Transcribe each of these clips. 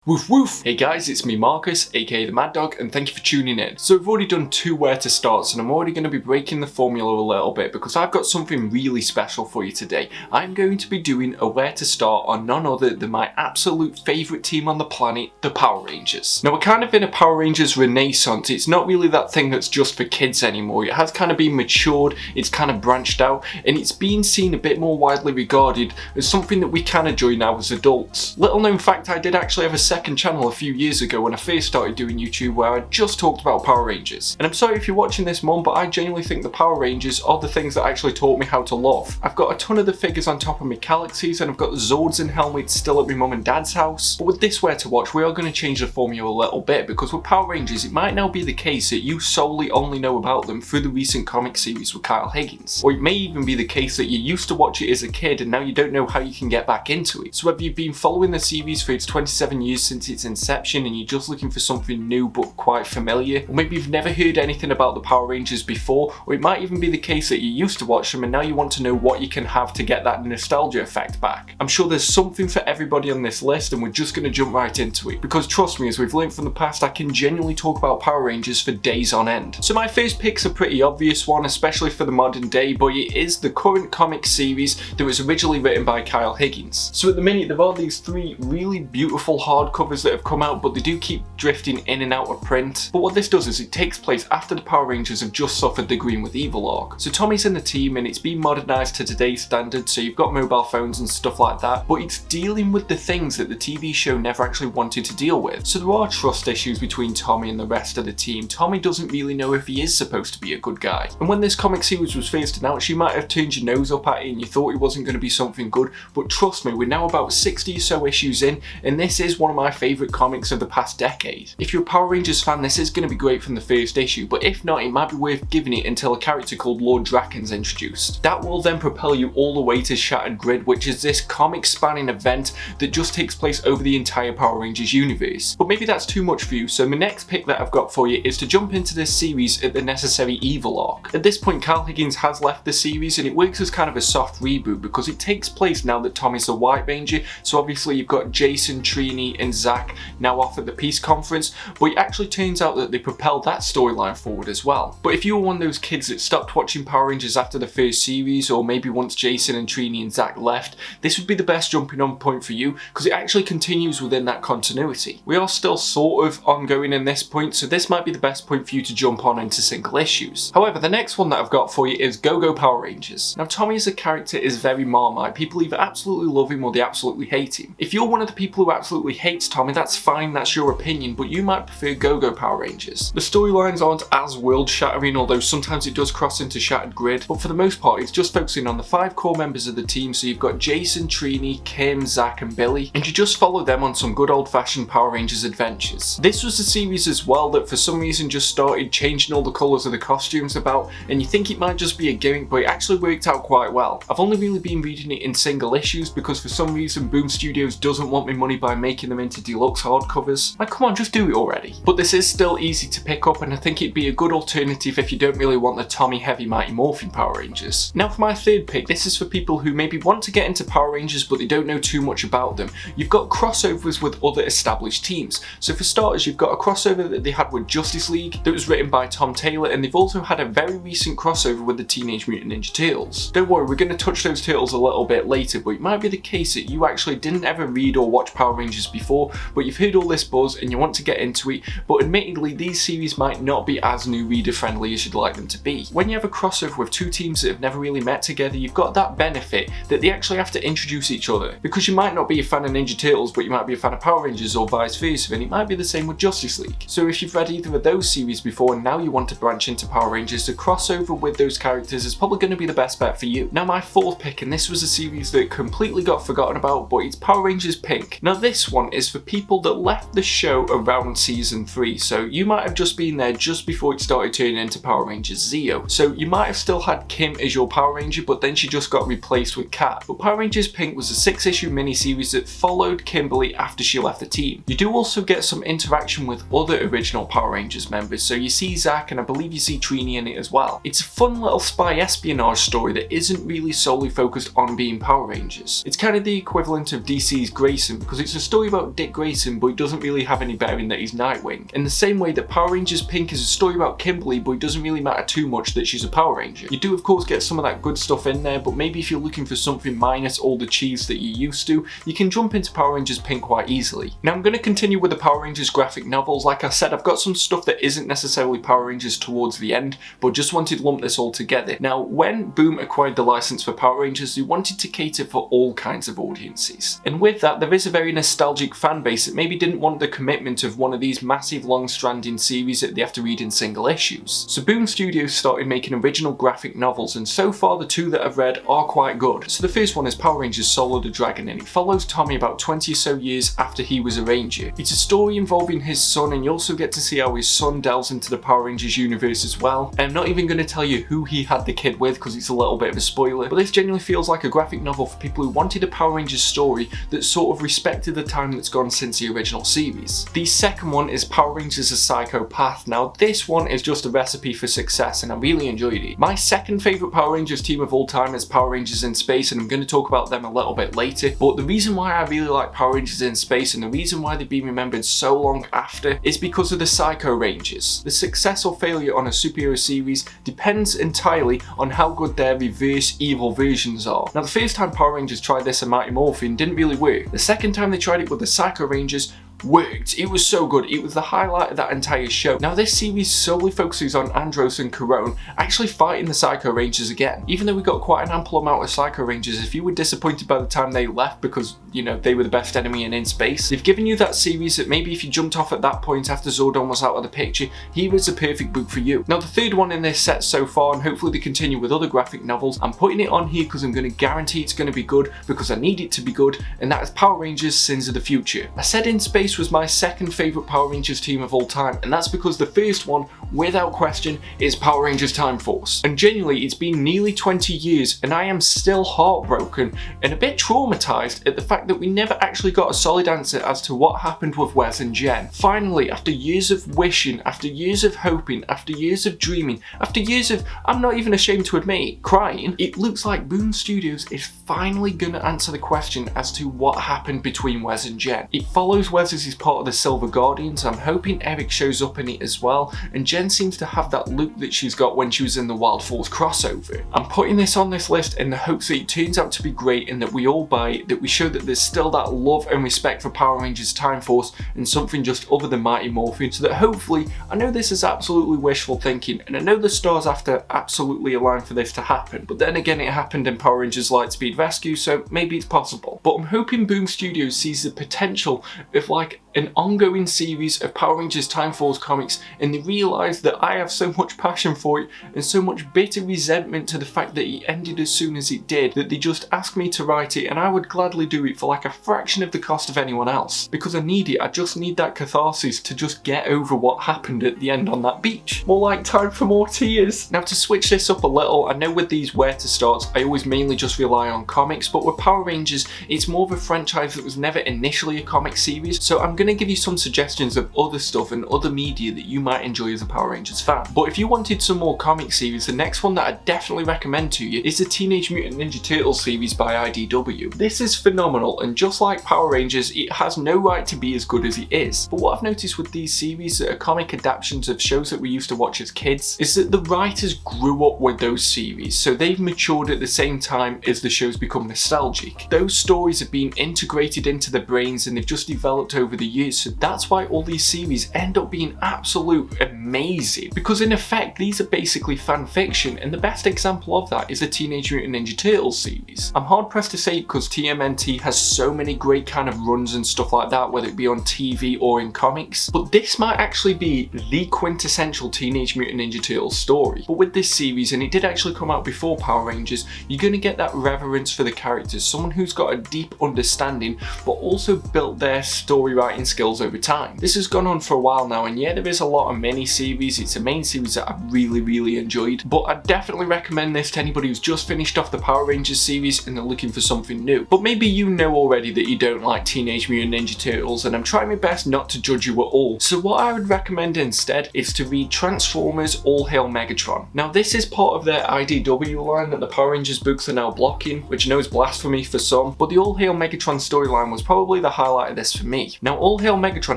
Woof woof! Hey guys, it's me Marcus, aka the Mad Dog, and thank you for tuning in. So we've already done 2 where to starts, and I'm already going to be breaking the formula a little bit because I've got something really special for you today. I'm going to be doing a where to start on none other than my absolute favourite team on the planet, the Power Rangers. Now we're kind of in a Power Rangers renaissance. It's not really that thing that's just for kids anymore. It has kind of been matured, it's kind of branched out, and it's been seen a bit more widely regarded as something that we can enjoy now as adults. Little known fact, I did actually have a second channel a few years ago when I first started doing YouTube where I just talked about Power Rangers. And I'm sorry if you're watching this, Mum, but I genuinely think the Power Rangers are the things that actually taught me how to love. I've got a ton of the figures on top of my galaxies, and I've got the Zords and helmets still at my mum and dad's house. But with this where to watch, we are going to change the formula a little bit, because with Power Rangers it might now be the case that you solely only know about them through the recent comic series with Kyle Higgins. Or it may even be the case that you used to watch it as a kid and now you don't know how you can get back into it. So whether you've been following the series for its 27 years since its inception and you're just looking for something new but quite familiar, or maybe you've never heard anything about the Power Rangers before, or it might even be the case that you used to watch them and now you want to know what you can have to get that nostalgia effect back. I'm sure there's something for everybody on this list, and we're just going to jump right into it, because trust me, as we've learned from the past, I can genuinely talk about Power Rangers for days on end. So my first pick's a pretty obvious one, especially for the modern day, but it is the current comic series that was originally written by Kyle Higgins. So at the minute there are these 3 really beautiful hardcovers that have come out, but they do keep drifting in and out of print. But what this does is it takes place after the Power Rangers have just suffered the Green with Evil arc. So Tommy's in the team and it's been modernised to today's standards, so you've got mobile phones and stuff like that, but it's dealing with the things that the TV show never actually wanted to deal with. So there are trust issues between Tommy and the rest of the team. Tommy doesn't really know if he is supposed to be a good guy. And when this comic series was first announced, you might have turned your nose up at it and you thought it wasn't going to be something good, but trust me, we're now about 60 or so issues in, and this is one of my favourite comics of the past decade. If you're a Power Rangers fan, this is going to be great from the first issue, but if not, it might be worth giving it until a character called Lord Drakken's introduced. That will then propel you all the way to Shattered Grid, which is this comic spanning event that just takes place over the entire Power Rangers universe. But maybe that's too much for you, so my next pick that I've got for you is to jump into this series at the Necessary Evil arc. At this point, Kyle Higgins has left the series and it works as kind of a soft reboot because it takes place now that Tommy's the White Ranger, so obviously you've got Jason, Trini and Zach now off at the Peace Conference, but it actually turns out that they propelled that storyline forward as well. But if you were one of those kids that stopped watching Power Rangers after the first series, or maybe once Jason and Trini and Zach left, this would be the best jumping on point for you because it actually continues within that continuity. We are still sort of ongoing in this point, so this might be the best point for you to jump on into single issues. However, the next one that I've got for you is Go-Go Power Rangers. Now Tommy as a character is very Marmite. People either absolutely love him or they absolutely hate him. If you're one of the people who absolutely hates Tommy, that's fine, that's your opinion, but you might prefer Go-Go Power Rangers. The storylines aren't as world-shattering, although sometimes it does cross into Shattered Grid, but for the most part it's just focusing on the 5 core members of the team, so you've got Jason, Trini, Kim, Zach and Billy, and you just follow them on some good old-fashioned Power Rangers adventures. This was a series as well that for some reason just started changing all the colours of the costumes about, and you think it might just be a gimmick, but it actually worked out quite well. I've only really been reading it in single issues because for some reason Boom Studios doesn't want me money by making them into deluxe hardcovers. Like, come on, just do it already. But this is still easy to pick up, and I think it'd be a good alternative if you don't really want the Tommy heavy Mighty Morphin Power Rangers. Now for my third pick, this is for people who maybe want to get into Power Rangers but they don't know too much about them. You've got crossovers with other established teams. So for starters, you've got a crossover that they had with Justice League that was written by Tom Taylor, and they've also had a very recent crossover with the Teenage Mutant Ninja Turtles. Don't worry, we're going to touch those turtles a little bit later, but it might be the case that you actually didn't ever read or watch Power Rangers before, but you've heard all this buzz and you want to get into it, but admittedly these series might not be as new reader friendly as you'd like them to be. When you have a crossover with 2 teams that have never really met together, you've got that benefit that they actually have to introduce each other, because you might not be a fan of Ninja Turtles but you might be a fan of Power Rangers or vice versa, and it might be the same with Justice League. So if you've read either of those series before and now you want to branch into Power Rangers, the crossover with those characters is probably going to be the best bet for you. Now my 4th pick, and this was a series that completely got forgotten about, but it's Power Rangers Pink. Now this one is for people that left the show around season 3, so you might have just been there just before it started turning into Power Rangers Zeo. So you might have still had Kim as your Power Ranger, but then she just got replaced with Kat. But Power Rangers Pink was a 6-issue miniseries that followed Kimberly after she left the team. You do also get some interaction with other original Power Rangers members, so you see Zach and I believe you see Trini in it as well. It's a fun little spy espionage story that isn't really solely focused on being Power Rangers. It's kind of the equivalent of DC's Grayson, because it's a story about about Dick Grayson, but it doesn't really have any bearing that he's Nightwing. In the same way that Power Rangers Pink is a story about Kimberly, but it doesn't really matter too much that she's a Power Ranger. You do of course get some of that good stuff in there, but maybe if you're looking for something minus all the cheese that you're used to, you can jump into Power Rangers Pink quite easily. Now I'm going to continue with the Power Rangers graphic novels. Like I said, I've got some stuff that isn't necessarily Power Rangers towards the end, but just wanted to lump this all together. Now when Boom acquired the license for Power Rangers, they wanted to cater for all kinds of audiences. And with that, there is a very nostalgic fan base that maybe didn't want the commitment of one of these massive long-standing series that they have to read in single issues. So Boom Studios started making original graphic novels, and so far the two that I've read are quite good. So the first one is Power Rangers Solo the Dragon, and it follows Tommy about 20 or so years after he was a Ranger. It's a story involving his son, and you also get to see how his son delves into the Power Rangers universe as well. I'm not even going to tell you who he had the kid with because it's a little bit of a spoiler, but this genuinely feels like a graphic novel for people who wanted a Power Rangers story that sort of respected the time that's gone since the original series. The second one is Power Rangers A Psychopath. Now this one is just a recipe for success and I really enjoyed it. My second favourite Power Rangers team of all time is Power Rangers in Space, and I'm going to talk about them a little bit later, but the reason why I really like Power Rangers in Space and the reason why they've been remembered so long after is because of the Psycho Rangers. The success or failure on a superhero series depends entirely on how good their reverse evil versions are. Now the first time Power Rangers tried this in Mighty Morphin didn't really work. The second time they tried it with the Psycho Rangers worked. It was so good. It was the highlight of that entire show. Now this series solely focuses on Andros and Karone actually fighting the Psycho Rangers again. Even though we got quite an ample amount of Psycho Rangers, if you were disappointed by the time they left because, you know, they were the best enemy in Space, they've given you that series that maybe if you jumped off at that point after Zordon was out of the picture, he was the perfect book for you. Now the third one in this set so far, and hopefully they continue with other graphic novels, I'm putting it on here because I'm going to guarantee it's going to be good because I need it to be good, and that is Power Rangers Sins of the Future. I said In Space was my second favourite Power Rangers team of all time, and that's because the first one, without question, is Power Rangers Time Force. And genuinely, it's been nearly 20 years and I am still heartbroken and a bit traumatised at the fact that we never actually got a solid answer as to what happened with Wes and Jen. Finally, after years of wishing, after years of hoping, after years of dreaming, after years of, I'm not even ashamed to admit it, crying, it looks like Boom Studios is finally going to answer the question as to what happened between Wes and Jen. It follows Wes as he's part of the Silver Guardians. I'm hoping Eric shows up in it as well, and Jen seems to have that look that she's got when she was in the Wild Force crossover. I'm putting this on this list in the hopes that it turns out to be great and that we all buy it, that we show that there's still that love and respect for Power Rangers Time Force and something just other than Mighty Morphin, so that hopefully, I know this is absolutely wishful thinking and I know the stars have to absolutely align for this to happen, but then again it happened in Power Rangers Lightspeed Rescue, so maybe it's possible. But I'm hoping Boom Studios sees the potential of like an ongoing series of Power Rangers Time Force comics, and they realise that I have so much passion for it and so much bitter resentment to the fact that it ended as soon as it did, that they just asked me to write it, and I would gladly do it for like a fraction of the cost of anyone else, because I need it. I just need that catharsis to just get over what happened at the end on that beach. More like time for more tears. Now to switch this up a little, I know with these where to starts, I always mainly just rely on comics, but with Power Rangers, it's more of a franchise that was never initially a comic series, so I'm going to give you some suggestions of other stuff and other media that you might enjoy as a Power Rangers fan. But if you wanted some more comic series, the next one that I definitely recommend to you is the Teenage Mutant Ninja Turtles series by IDW. This is phenomenal, and just like Power Rangers, it has no right to be as good as it is. But what I've noticed with these series that are comic adaptations of shows that we used to watch as kids is that the writers grew up with those series, so they've matured at the same time as the shows become nostalgic. Those stories have been integrated into their brains and they've just developed over the years, so that's why all these series end up being absolute amazing, because in effect these are basically fan fiction, and the best example of that is the Teenage Mutant Ninja Turtles series. I'm hard pressed to say it because TMNT has so many great kind of runs and stuff like that, whether it be on TV or in comics, but this might actually be the quintessential Teenage Mutant Ninja Turtles story. But with this series, and it did actually come out before Power Rangers, you're going to get that reverence for the characters, someone who's got a deep understanding but also built their story writing skills over time. This has gone on for a while now, and yeah, there is a lot of mini series. It's a main series that I've really enjoyed, but I definitely recommend this to anybody who's just finished off the Power Rangers series and they're looking for something new. But maybe you know already that you don't like Teenage Mutant Ninja Turtles, and I'm trying my best not to judge you at all. So what I would recommend instead is to read Transformers All Hail Megatron. Now this is part of their IDW line that the Power Rangers books are now blocking, which I know is blasphemy for some, but the All Hail Megatron storyline was probably the highlight of this for me. Now All Hail Megatron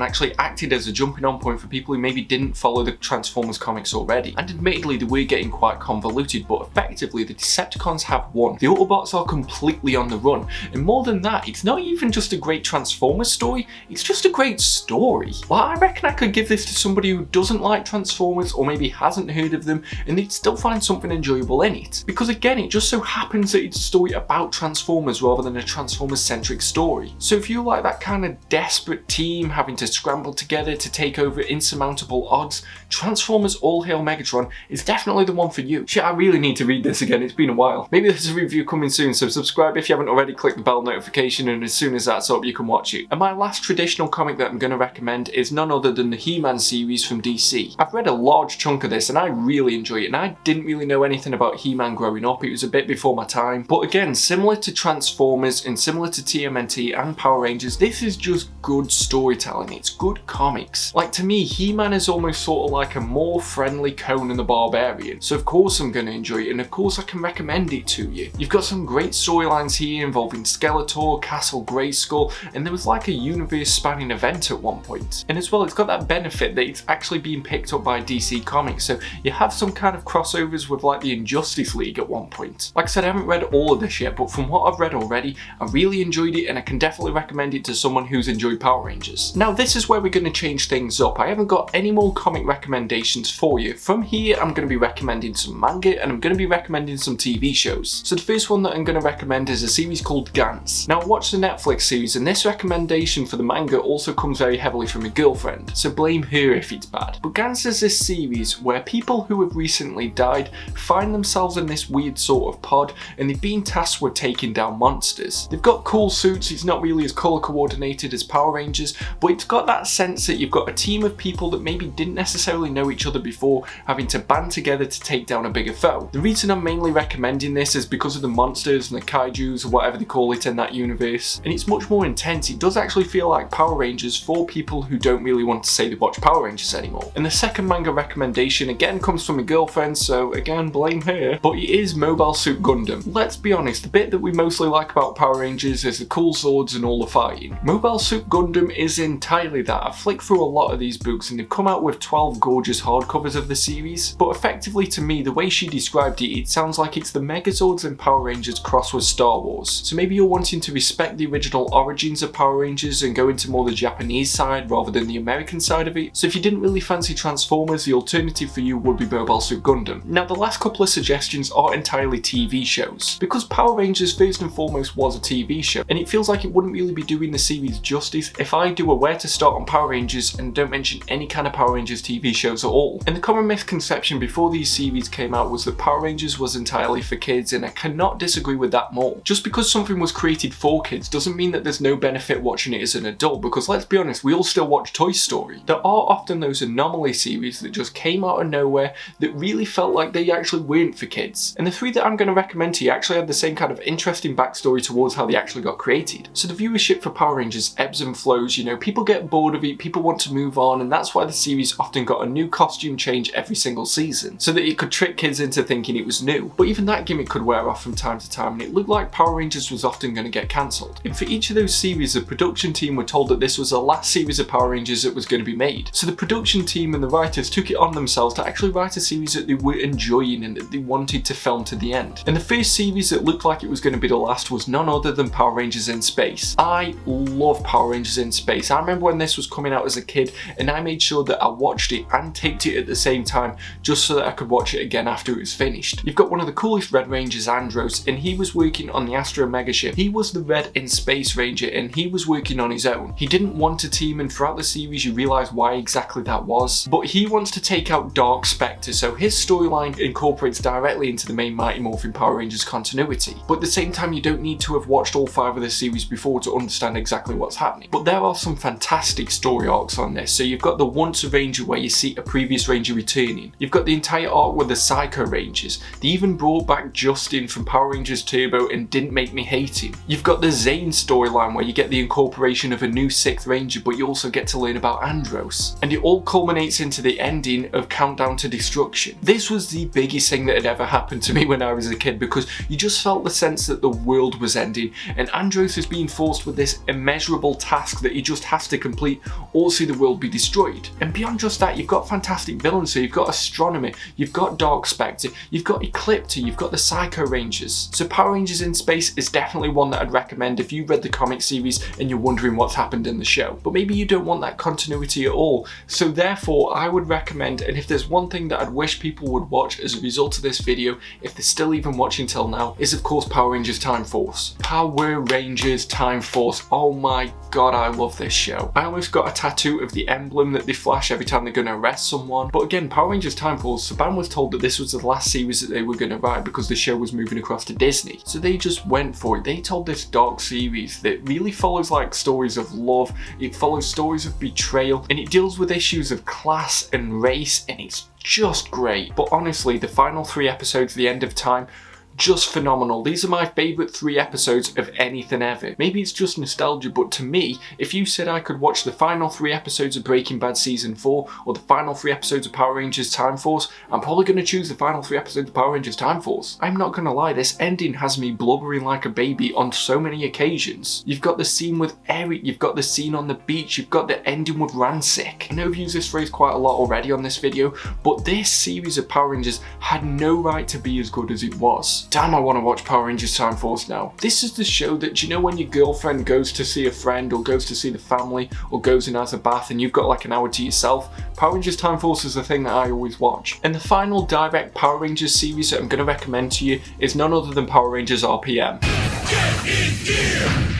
actually acted as a jumping on point for people who maybe didn't follow the Transformers comics already, and admittedly they were getting quite convoluted, but effectively the Decepticons have won. The Autobots are completely on the run, and more than that, it's not even just a great Transformers story, it's just a great story. Well, I reckon I could give this to somebody who doesn't like Transformers or maybe hasn't heard of them, and they'd still find something enjoyable in it. Because again, it just so happens that it's a story about Transformers rather than a Transformers-centric story. So if you like that kind of desperate team having to scramble together to take over insurmountable odds, Transformers All Hail Megatron is definitely the one for you. Shit, I really need to read this again, it's been a while. Maybe there's a review coming soon, so subscribe if you haven't already, click the bell notification, and as soon as that's up you can watch it. And my last traditional comic that I'm going to recommend is none other than the He-Man series from DC. I've read a large chunk of this and I really enjoy it, and I didn't really know anything about He-Man growing up, it was a bit before my time. But again, similar to Transformers and similar to TMNT and Power Rangers, this is just good storytelling, it's good comics. Like to me, He-Man is almost sort of like a more friendly Conan the Barbarian, so of course I'm going to enjoy it, and of course I can recommend it to you. You've got some great storylines here involving Skeletor, Castle Grayskull, and there was like a universe spanning event at one point. And as well, it's got that benefit that it's actually being picked up by DC Comics, so you have some kind of crossovers with like the Injustice League at one point. Like I said, I haven't read all of this yet, but from what I've read already, I really enjoyed it, and I can definitely recommend it to someone who's enjoyed Power Rangers. Now this is where we're going to change things up. I haven't got any more comic recommendations for you. From here, I'm going to be recommending some manga, and I'm going to be recommending some TV shows. So the first one that I'm going to recommend is a series called Gantz. Now I watched the Netflix series, and this recommendation for the manga also comes very heavily from a girlfriend, so blame her if it's bad. But Gantz is this series where people who have recently died find themselves in this weird sort of pod, and they've been tasked with taking down monsters. They've got cool suits, it's not really as colour coordinated as Power Rangers, but it's got that sense that you've got a team of people that maybe didn't necessarily know each other before having to band together to take down a bigger foe. The reason I'm mainly recommending this is because of the monsters and the kaijus or whatever they call it in that universe, and it's much more intense. It does actually feel like Power Rangers for people who don't really want to say they watch Power Rangers anymore. And the second manga recommendation again comes from a girlfriend, so again blame her, but it is Mobile Suit Gundam. Let's be honest, the bit that we mostly like about Power Rangers is the cool swords and all the fighting. Mobile Suit Gundam is entirely that. I've flicked through a lot of these books and they've come out with 12 gorgeous hardcovers of the series, but effectively to me, the way she described it, it sounds like it's the Megazords and Power Rangers crossed with Star Wars. So maybe you're wanting to respect the original origins of Power Rangers and go into more the Japanese side rather than the American side of it. So if you didn't really fancy Transformers, the alternative for you would be Mobile Suit Gundam. Now the last couple of suggestions are entirely TV shows, because Power Rangers first and foremost was a TV show, and it feels like it wouldn't really be doing the series justice if I do a where to start on Power Rangers and don't mention any kind of Power Rangers TV shows at all. And the common misconception before these series came out was that Power Rangers was entirely for kids, and I cannot disagree with that more. Just because something was created for kids doesn't mean that there's no benefit watching it as an adult, because let's be honest, we all still watch Toy Story. There are often those anomaly series that just came out of nowhere that really felt like they actually weren't for kids. And the three that I'm going to recommend to you actually had the same kind of interesting backstory towards how they actually got created. So the viewership for Power Rangers ebbs and flows, you know, people get bored of it, people want to move on, and that's why the series often got a new costume change every single season, so that it could trick kids into thinking it was new. But even that gimmick could wear off from time to time, and it looked like Power Rangers was often going to get cancelled. And for each of those series, the production team were told that this was the last series of Power Rangers that was going to be made. So the production team and the writers took it on themselves to actually write a series that they were enjoying and that they wanted to film to the end. And the first series that looked like it was going to be the last was none other than Power Rangers in Space. I love Power Rangers in Space. I remember when this was coming out as a kid, and I made sure that I watched it and taped it at the same time just so that I could watch it again after it was finished. You've got one of the coolest Red Rangers, Andros, and he was working on the Astro Mega ship. He was the Red in Space Ranger, and he was working on his own. He didn't want a team, and throughout the series you realise why exactly that was. But he wants to take out Dark Spectre, so his storyline incorporates directly into the main Mighty Morphin Power Rangers continuity. But at the same time, you don't need to have watched all 5 of the series before to understand exactly what's happening. But there are some fantastic story arcs on this. So you've got the Once a Ranger, where you see a previous Ranger returning. You've got the entire arc with the Psycho Rangers. They even brought back Justin from Power Rangers Turbo and didn't make me hate him. You've got the Zane storyline where you get the incorporation of a new 6th Ranger, but you also get to learn about Andros. And it all culminates into the ending of Countdown to Destruction. This was the biggest thing that had ever happened to me when I was a kid, because you just felt the sense that the world was ending and Andros is being forced with this immeasurable task that he just has to complete or see the world be destroyed. And beyond just that, you've got fantastic villains. So you've got Astronomer, you've got Dark Spectre, you've got Ecliptor, you've got the Psycho Rangers. So Power Rangers in Space is definitely one that I'd recommend if you read the comic series and you're wondering what's happened in the show. But maybe you don't want that continuity at all. So therefore, I would recommend, and if there's one thing that I'd wish people would watch as a result of this video, if they're still even watching till now, is of course Power Rangers Time Force. Power Rangers Time Force. Oh my god, I love this show. I almost got a tattoo of the emblem that they flash every time they're going to arrest someone. But again, Power Rangers Time Force, Saban was told that this was the last series that they were going to write because the show was moving across to Disney. So they just went for it. They told this dark series that really follows like stories of love, it follows stories of betrayal, and it deals with issues of class and race, and it's just great. But honestly, the final 3 episodes, The End of Time, just phenomenal. These are my favourite 3 episodes of anything ever. Maybe it's just nostalgia, but to me, if you said I could watch the final 3 episodes of Breaking Bad Season 4 or the final 3 episodes of Power Rangers Time Force, I'm probably going to choose the final 3 episodes of Power Rangers Time Force. I'm not going to lie, this ending has me blubbering like a baby on so many occasions. You've got the scene with Eric, you've got the scene on the beach, you've got the ending with Rancic. I know I've used this phrase quite a lot already on this video, but this series of Power Rangers had no right to be as good as it was. Damn, I want to watch Power Rangers Time Force now. This is the show that, you know, when your girlfriend goes to see a friend or goes to see the family or goes and has a bath and you've got like an hour to yourself, Power Rangers Time Force is the thing that I always watch. And the final direct Power Rangers series that I'm going to recommend to you is none other than Power Rangers RPM. Get in gear!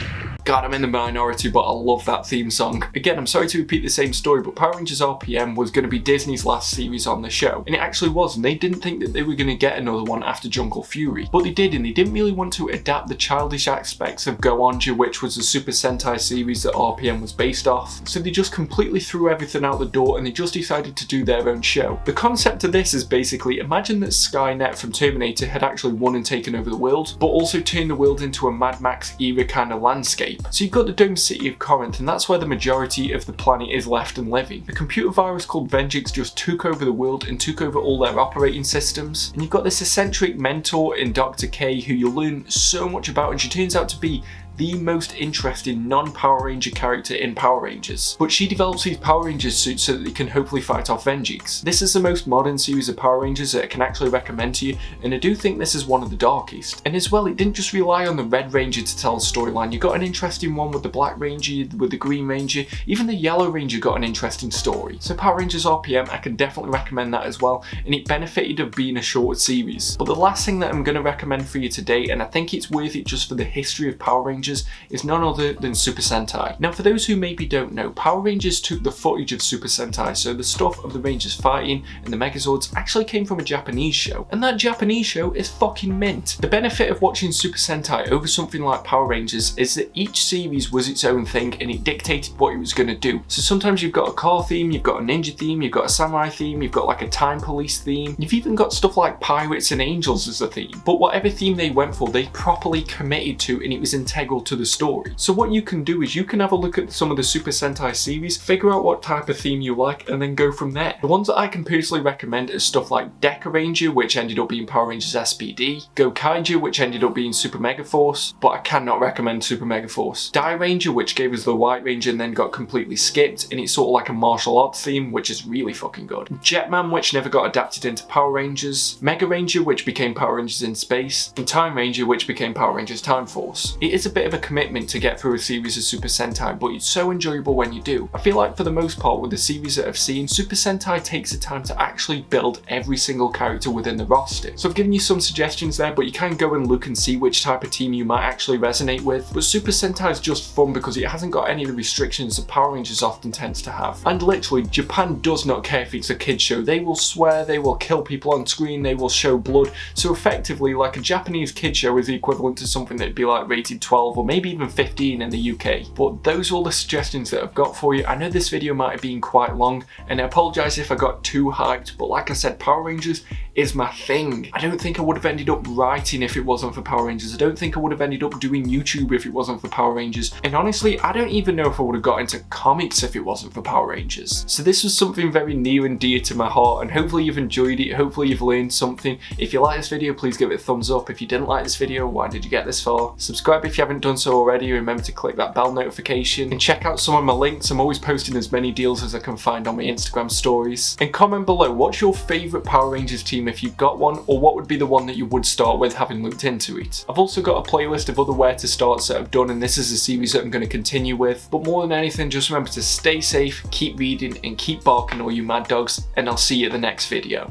God, I'm in the minority, but I love that theme song. Again, I'm sorry to repeat the same story, but Power Rangers RPM was going to be Disney's last series on the show. And it actually was, and they didn't think that they were going to get another one after Jungle Fury. But they did, and they didn't really want to adapt the childish aspects of Go Onja, which was the Super Sentai series that RPM was based off. So they just completely threw everything out the door and they just decided to do their own show. The concept of this is basically, imagine that Skynet from Terminator had actually won and taken over the world, but also turned the world into a Mad Max era kind of landscape. So you've got the domed city of Corinth, and that's where the majority of the planet is left and living. A computer virus called Vengeance just took over the world and took over all their operating systems. And you've got this eccentric mentor in Dr. K who you learn so much about, and she turns out to be the most interesting non-Power Ranger character in Power Rangers. But she develops these Power Rangers suits so that they can hopefully fight off Vengeance. This is the most modern series of Power Rangers that I can actually recommend to you, and I do think this is one of the darkest. And as well, it didn't just rely on the Red Ranger to tell a storyline. You got an interesting one with the Black Ranger, with the Green Ranger, even the Yellow Ranger got an interesting story. So Power Rangers RPM, I can definitely recommend that as well, and it benefited of being a short series. But the last thing that I'm going to recommend for you today, and I think it's worth it just for the history of Power Rangers, is none other than Super Sentai. Now, for those who maybe don't know, Power Rangers took the footage of Super Sentai, so the stuff of the Rangers fighting and the Megazords actually came from a Japanese show, and that Japanese show is fucking mint. The benefit of watching Super Sentai over something like Power Rangers is that each series was its own thing and it dictated what it was going to do. So sometimes you've got a car theme, you've got a ninja theme, you've got a samurai theme, you've got like a time police theme, you've even got stuff like pirates and angels as a theme. But whatever theme they went for, they properly committed to, and it was integral to the story. So what you can do is you can have a look at some of the Super Sentai series, figure out what type of theme you like, and then go from there. The ones that I can personally recommend is stuff like Deca Ranger, which ended up being Power Rangers SPD, Go Kaiju, which ended up being Super Mega Force, but I cannot recommend Super Mega Force. Die Ranger, which gave us the White Ranger and then got completely skipped, and it's sort of like a martial arts theme, which is really fucking good. Jetman, which never got adapted into Power Rangers, Mega Ranger, which became Power Rangers in Space, and Time Ranger, which became Power Rangers Time Force. It is a bit of a commitment to get through a series of Super Sentai, but it's so enjoyable when you do. I feel like for the most part with the series that I've seen, Super Sentai takes the time to actually build every single character within the roster. So I've given you some suggestions there, but you can go and look and see which type of team you might actually resonate with. But Super Sentai is just fun because it hasn't got any of the restrictions that Power Rangers often tends to have. And literally, Japan does not care if it's a kid's show. They will swear, they will kill people on screen, they will show blood. So effectively, like a Japanese kid show is the equivalent to something that'd be like rated 12 12 or maybe even 15 in the UK. But those are all the suggestions that I've got for you. I know this video might have been quite long, and I apologise if I got too hyped, but like I said, Power Rangers is my thing. I don't think I would have ended up writing if it wasn't for Power Rangers. I don't think I would have ended up doing YouTube if it wasn't for Power Rangers. And honestly, I don't even know if I would have got into comics if it wasn't for Power Rangers. So this was something very near and dear to my heart, and hopefully you've enjoyed it. Hopefully you've learned something. If you like this video, please give it a thumbs up. If you didn't like this video, why did you get this far? Subscribe if you haven't done so already. Remember to click that bell notification and check out some of my links. I'm always posting as many deals as I can find on my Instagram stories. And comment below, what's your favourite Power Rangers team if you've got one, or what would be the one that you would start with having looked into it. I've also got a playlist of other where to starts that I've done, and this is a series that I'm going to continue with. But more than anything, just remember to stay safe, keep reading, and keep barking all you mad dogs, and I'll see you at the next video.